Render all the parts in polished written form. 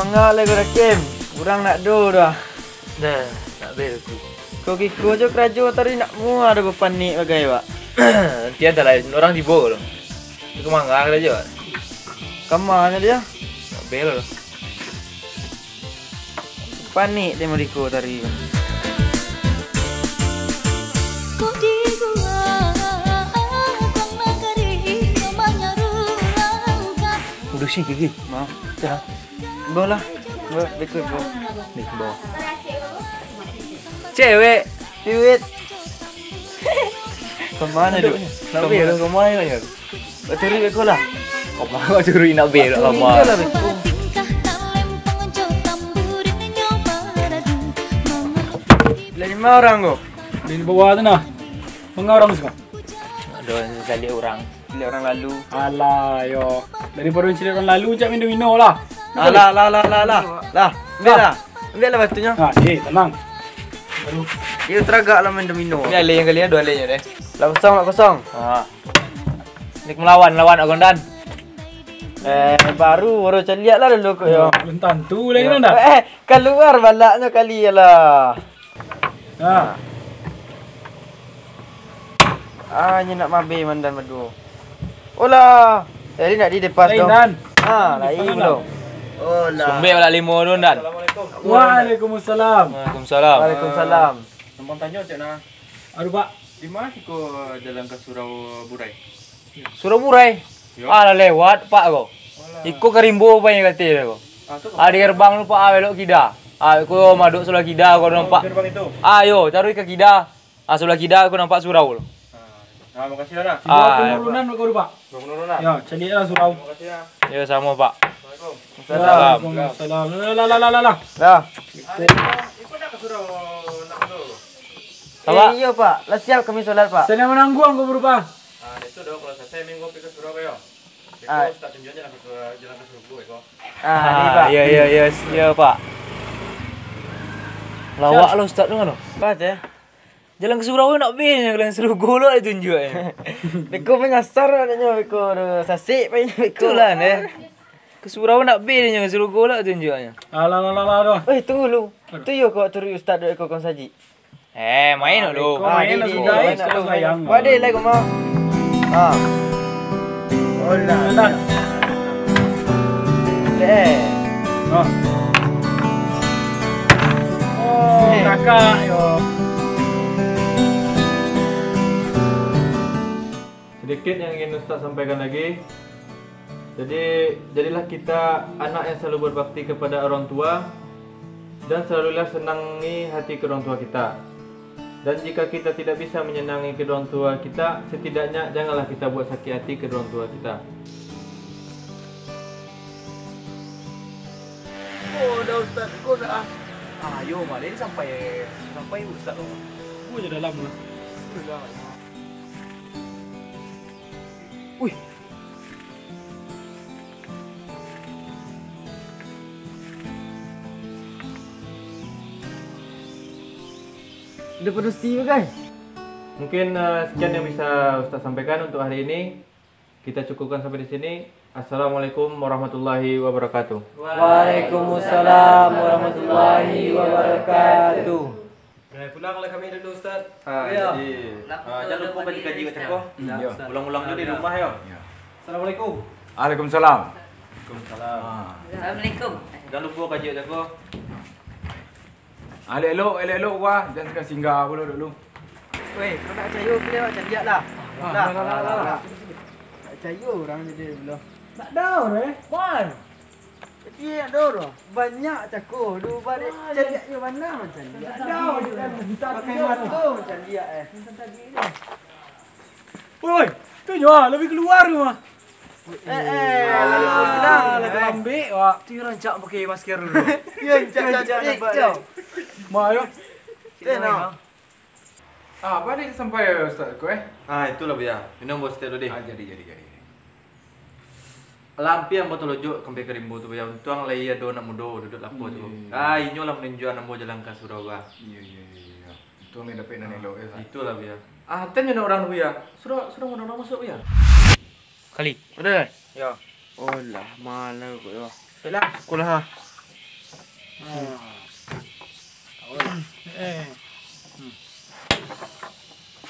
Semangat lah kau Rakim. Kurang nak do dah. Dah, tak bel tu. Kau kiko je kerajo tadi nak muat ada berpanik bagai pak. Nanti ada lain orang di bawah loh. Itu mangga aja. Kamar dia. Tak bel loh. Panik dia mereka tadi. Udah sih gigi. Mau. Dah. Bola. Bekut bo. Nih bawah. Cewek. Piwit. Kemana duk? Nak bel loh kemana ya? Bateri bekut lah. Kau mau curi nak bel lah lama. Lah bekut. Lima orang kok. Di bawah tu nah. Orang semua. Ada sekali orang. Pilih orang lalu. Alah yo. Daripada mencari orang lalu cak minum lah. Lah. Lah. Ambil lah batunya. Ha, tenang. Dia teragak lah main domino. Ini alih yang kalian dua alihnya deh. Lah kosong. Ah. Ini melawan Agondan. Baru caliat lah dulu kok yo. Belum tentu lagi dah. Keluar balaknya kali lah. Ha. Ni nak mabe mandan madu. Olah. Jadi nak di depan Lain tu. dan. Lain belum. Olah. Sumbek balik lima tu Dan. Waalaikumsalam. Waalaikumsalam. Waalaikumsalam. Nombor tanya cak nak. Aduh Pak. Di mana kau jalan ke Surau Burai? Suraburai. Alah lewat Pak kau. Iko kerimbo apa yang kata dia kau. Di gerbang lupa belok kida. Aku maduk sebelah kida kau nampak. Gerbang itu. Ayo cari ke kida. Sebelah kida aku nampak surau. Makasih lah. Penurunan kau Pak. Penurunan. Ya, carilah surau. Makasih lah. Ya sama Pak. Waalaikumsalam. Lah. Dah. Ikut nak ke Surau nak tu. Apa? Iya Pak. Lah siap kami solat Pak. Saya menanggung kau berupa. Itu dah kalau saya minggu pergi ke Surabaya. Ah. Ikut tak tunjuk jalan ke Surabaya Eko. Ni Pak. Iya Pak. Lawak lo Ustaz tu kan? Pak ya. Jalan ke Surau nak bin jalan seru golok dia tunjuknya. Beko pengasar adanya beko sasik pa beko Itulah ni. Ke Surau nak bin jalan seru golok tunjuknya. Alah. Tunggu lu. Tu yo kau turi ustaz duk eko kon saji. Main lo. Main lah sudah. Sekarang sayang. Wadai lah kau mau. Olah. Oh, kakak yo. Sedikit yang ingin Ustaz sampaikan lagi. Jadi, jadilah kita anak yang selalu berbakti kepada orang tua dan selalulah senangi hati kedua orang tua kita. Dan jika kita tidak bisa menyenangi kedua orang tua kita, setidaknya janganlah kita buat sakit hati kedua orang tua kita. Oh, dah Ustaz. Kau dah. Ayo, mak. Ini sampai Ustaz lo. Gua je dalam lah. Wih. Udah produksi kan? Mungkin sekian yang bisa Ustaz sampaikan untuk hari ini. Kita cukupkan sampai di sini. Assalamualaikum warahmatullahi wabarakatuh. Waalaikumsalam warahmatullahi wabarakatuh. Pulanglah kami dulu Ustaz. Ya. Jangan lupa kaji-kaji kat Ceko. Ulang-ulang dulu di rumah ya. Assalamualaikum. Waalaikumsalam. Waalaikumsalam. Assalamualaikum. Jangan lupa kaji kat Ceko. Elok-elok wah, jangan singgah pula dulu. Weh, kau nak cayo ke lewat caliat lah. Lah. Nak cayo orang jadi belum. Tak daur Wan. Dia doro. Banyak cako. Dua balik caliat je mana macam dia. daur kan kita Pakai mata macam dia Woi, tu je lebih keluar tu mah. Lah. Lagi ambil wah. Tu rancak pakai masker dulu. Ya, cak. Ma yo. Tengok. Apa dia sampai Ustaz kau Itulah biar. Minum bos teh dulu. Jadi. Lampi yang botol ojo kempe kerimbo tu biar untung lai ada nak mudo duduk lapo tu. Inyo lah menunjuk nak mau jalan ke Surabaya. Iya. Itu yang dapat nan elok ya. Itulah biar. Tanya orang tu biar. Suruh orang masuk biar. Kali. Udah. Ya. Oh lah, mana kau ya. Selah. Sekolah.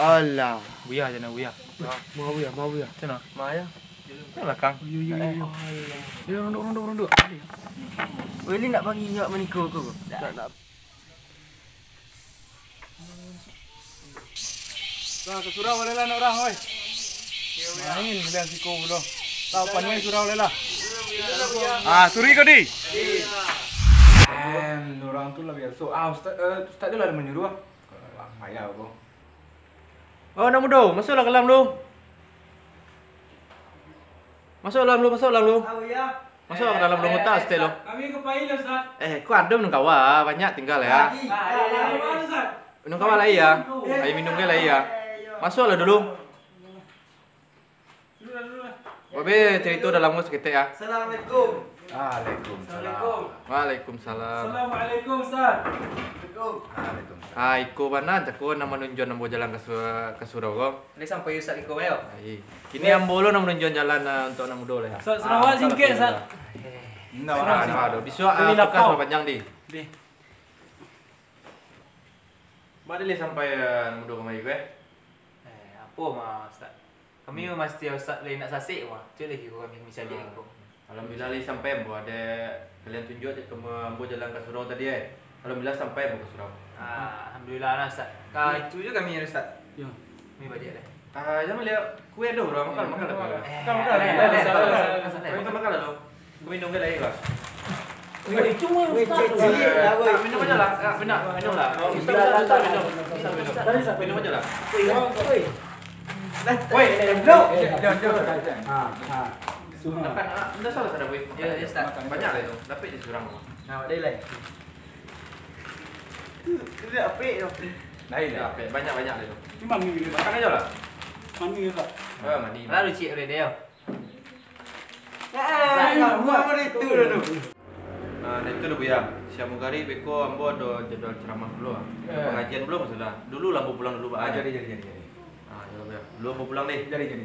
Alah. Buya je nak buya. Mau ya. Cina. Maya. Cina Kang. Dia runduk. Boleh nak bagi nyak menikah aku? Tak. Ke surau boleh lah nak orang, oi. Main bilang siko belum. Tahu panen surau boleh lah. Suri kau di. Orang tu lah biasa. Ustaz dia lah menyuruh. Payah aku. Oh, nak mudo, masuklah ke dalam lu. Masuk dalam lu. Ya. Masuk ke dalam lu mutak stay lu. Kami ke Pai lah, Ustaz. Ku ada minum kawa, banyak tinggal ya. Mana, Ustaz? Minum kawa lah ya. Ayo minum ke lah ya. Masuklah dulu. Babe, cerita dalam lu seketik ya. Assalamualaikum. Waalaikumsalam. Waalaikumsalam. Assalamualaikum, Ustaz. Iko mana cakap nama nunjuk nambo jalan ke surau kau. Ni sampai Ustaz Iko ayo. Kini ambo lo nama nunjuk jalan untuk nama dole ya. Ustaz, Sarawak singkit, Ustaz. Aduh, besok tugas panjang di. Mana le sampai mudo kemari gue? Apa mah Ustaz? Kami mesti Ustaz lain nak sasik mah. Tu lagi kami misal dia Iko. Alhamdulillah le sampai ambo ada kalian tunjuk ke ambo jalan ke surau tadi Alhamdulillah sampai ambo ke surau. Alhamdulillah lah Ustaz. Itu je kami Ustaz. Ya. Kami balik dah. Jangan lihat kue ada orang makan. Makan lo. Minum ke lagi lah. Cuma Minum aja lah. Minum lah. Minum aja lah. Woi, jangan. Dapat, dah salah tak ada weh. Ya, Ustaz. Banyak lah itu. Dapat je surang. Nah, đây này. Itu apa itu? Lain lah. Dapat banyak lah itu. Ini mandi ni. Makan aja lah. Mandi Ustaz. Mandi. Lalu cik boleh dia. Mau itu dulu. Nah, itu dulu ya. Siang hari beko ambo ada jadwal ceramah dulu. Pengajian belum masalah. Dulu lah mau pulang dulu Pak. Jadi. Ya ya. Belum mau pulang nih. Jadi.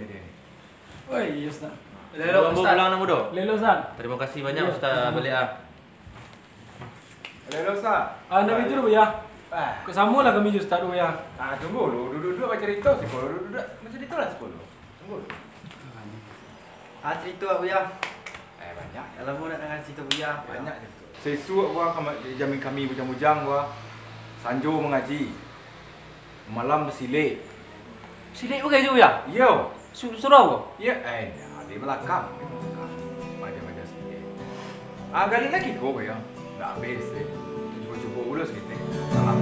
Oh, iya Ustaz. Belum mau pulang namu do. Lelo, Ustaz. Terima kasih banyak Ustaz balik ah. Lelo sah. Anda itu dulu ya. Kesama lah kami Ustaz dulu ya. Tunggu lu. Duduk baca cerita sekolah. Duduk. Macam cerita lah sekolah. Tunggu. Cerita apa ya? Banyak. Kalau mau nak dengar cerita Buya. Banyak cerita. Sesuk gua jamin kami bujang-bujang gua. Sanjo mengaji. Malam bersilik. Silik pakai je ya. Yo. Surau kau. Ya, di belakang. Baca-baca sikit. Kali lagi kau ya. Dah habis. Cuba-cuba dulu sikit. Salam.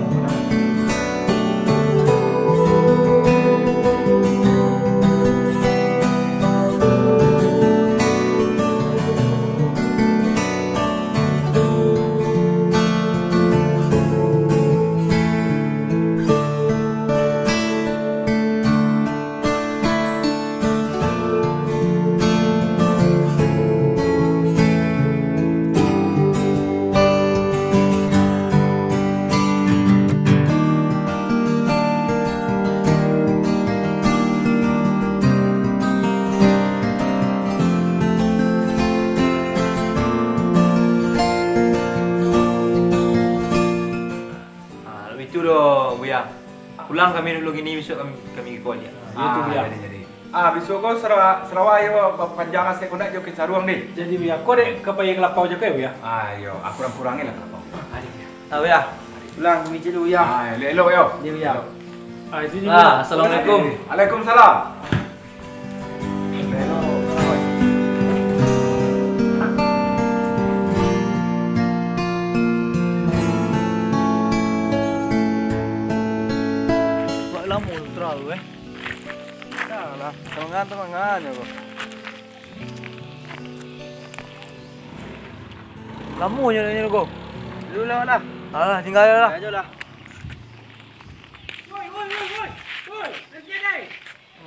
Pulang kami dulu gini, besok kami ke Kuala. Itu dia. Jadi. Besok kau Sarawak yo panjang asik kau nak jo ke Saruang ni. Jadi ya, kau dek kepai kelapau je kau ya. Yo, aku kurang-kurangin lah kau. Tahu ya? Pulang kami je dulu ya. Lelo yo. Dia ya. Itu juga. Assalamualaikum. Waalaikumsalam. Temangan ya kok. Lama je ni kau. Dulu lah. Tinggal lah. Aja lah.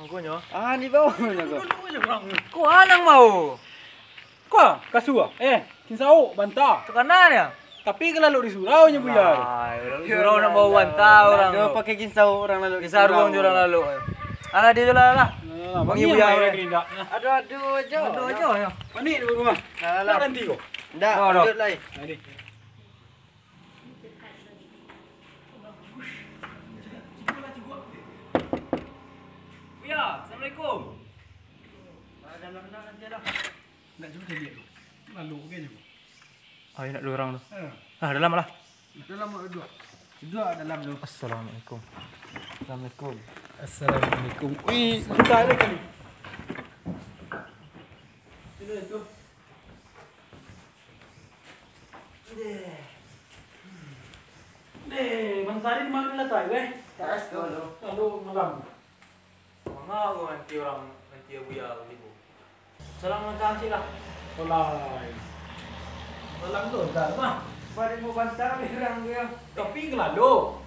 Kau nyo. Di bawah nya kok. Kau anang mau. Kau kasua. Kinsau bantah. Tu kanan ya. Tapi kalau di surau nya Buya. Surau nak bawa bantah orang. Dia pakai kinsau orang lalu. Kisah ruang orang lalu. Dia lah. Bang Ibu ya gerinda. Aduh aja. Ya. Panik di rumah. Lah. Nanti kau. Dah, lanjut lagi. Nanti. Buya. Assalamualaikum. Dalam nanti dah. Nak jumpa dia tu. Lalu ke je. Ayo nak 2 orang tu. Eh, Dalam lah. dalam dua. Dua dalam tu. Assalamualaikum. Assalamualaikum. Assalamualaikum. Wih, bentar ada kali. Sini tu. Bang Sari mana lah tak weh? Tak sekolah. Lalu malam. Mana aku nanti orang nanti Buya ibu. Assalamualaikum lah. Olai. Malam tu tak mah. Pada mau bantar orang dia. Tapi ngelalu.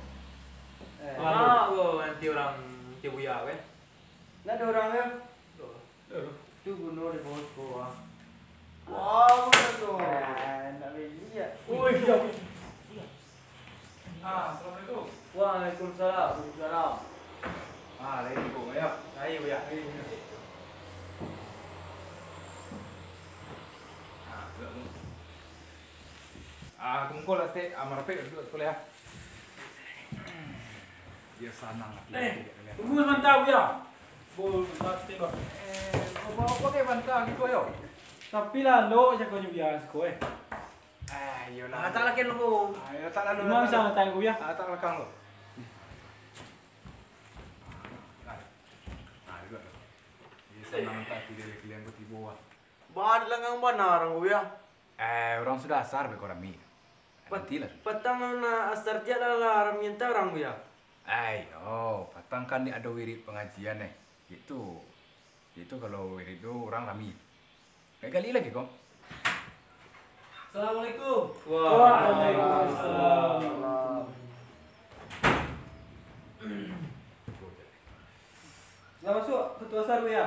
Mana aku nanti orang nanti Buya weh. Nak ada orang ya? Eh, Tu gunung di bawah. Wow, tu. Nak beli ya. Oi, jap. Assalamualaikum. Waalaikumsalam. Waalaikumsalam. Lagi kau ya. Ayo Buya. Kumpul lah sih, Marapek duduk sekolah ya. Dia sanang lah. Tunggu sebentar ya. Bol tak tengok. Apa ke bantah gitu yo? Tapi lalu saya kau biasa kau eh. Yolah. Tak lagi lu. Tak lalu. Cuma bisa tanya kau ya. Tak lekang lo. Duduk. Dia sanang tak pilih kalian bertiba. Bahan lengang mana orang gue ya? Orang sudah asar bekorami. Patilah. Petang na asar dia lah minta orang gue ya. Patang kan ni ada wirid pengajian Itu kalau wirid itu orang rami. Kayak kali lagi kok. Assalamualaikum. Waalaikumsalam. Dah masuk ketua asar gue ya?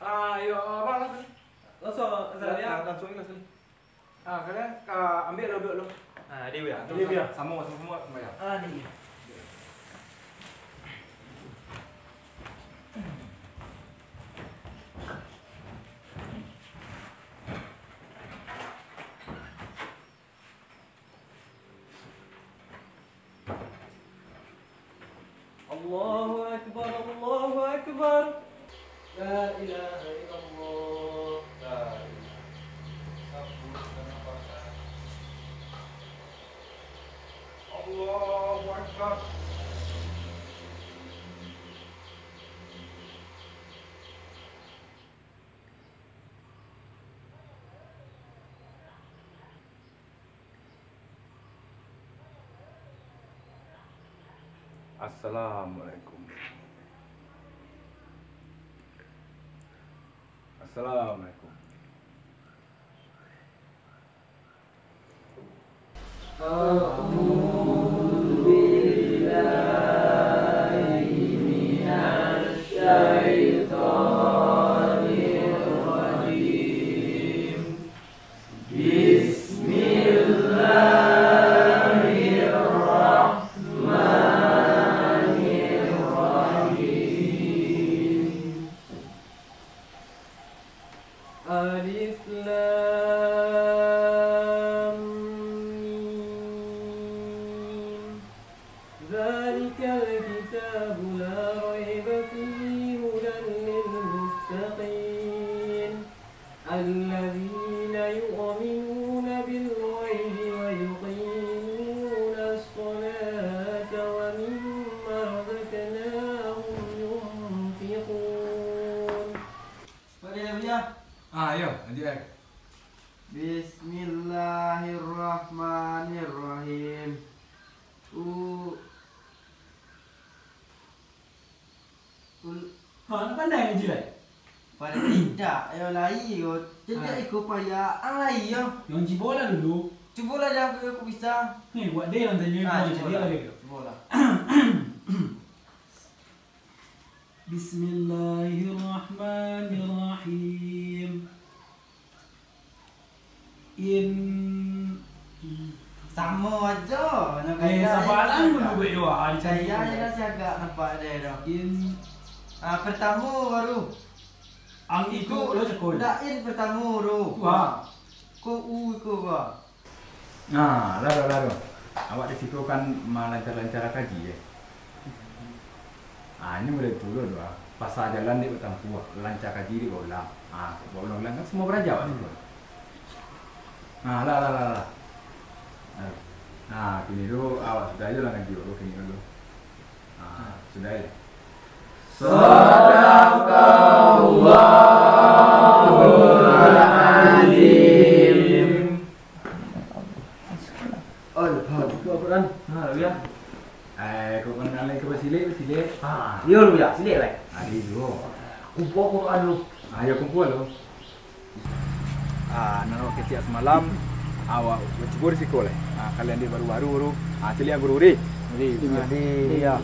Ayo, abang langsung. Masuk asar ya? Langsung ini langsung. Kalian ambil duduk lo. Dia Buya. Dia. Sama semua ya. Ni. Allahu Akbar, Allahu Akbar. La ilaha illallah. Allahu Akbar. Assalamualaikum. Assalamualaikum. Alif Lam Mim. Zalikal kitabu la raiba fihi hudan lil muttaqin alladzina yu'minuna bil ghaibi wa yuqimuna as-salata wa mimma razaqnahum yunfiqun. Ayo, nanti Bismillahirrahmanirrahim. Nak pandai je lah. Pada tidak, ayo lagi kau. Jadi ikut payah ai yo. Yang cibola dulu. Cubalah dah aku bisa. Ni buat dia yang tanya kau jadi lagi. Cubalah. Bismillahirrahmanirrahim. Sama aja. Sabaran dulu buat doa. Saya dah siaga nampak dia dah. Pertama baru. Ang itu lo cekul. Dain pertama baru. Wah. Ko ba. Lalu. Awak di situ kan lancar-lancar kaji ya. Ini boleh dulu doa. pasal jalan di bertampu, lancar kaji di bawah ulang kan semua beraja itu. Lah. Nah, kini tu awak sudah aja lah ngaji dulu kini dulu. Sudah ya. Sadaqallahul azim. Al-Quran. Ya. Kau kenal lagi ke silik. Yo lu ya, sini lah. Ada dulu. Kumpul Quran lu. Ayo kumpul lo. Naro kecil semalam awak bercubur siko lah. Kalian di baru-baru cili yang guru di. Iya.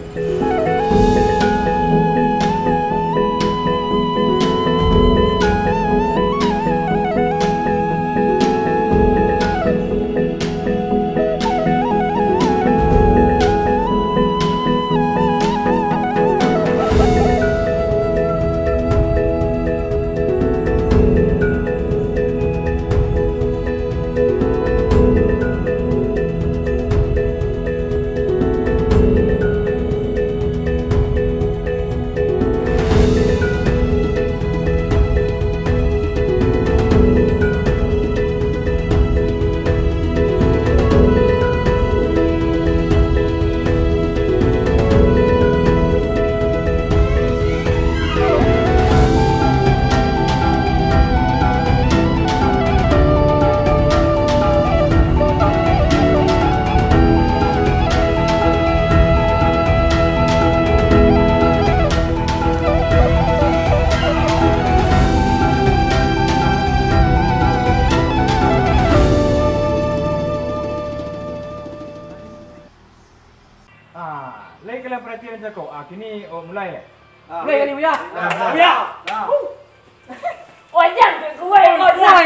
Lagi kalian perhatian saja kau. Kini mulai ya. Mulai kan ni Buya? Ya. Ôi, nhặt của quê, ôi, nhặt.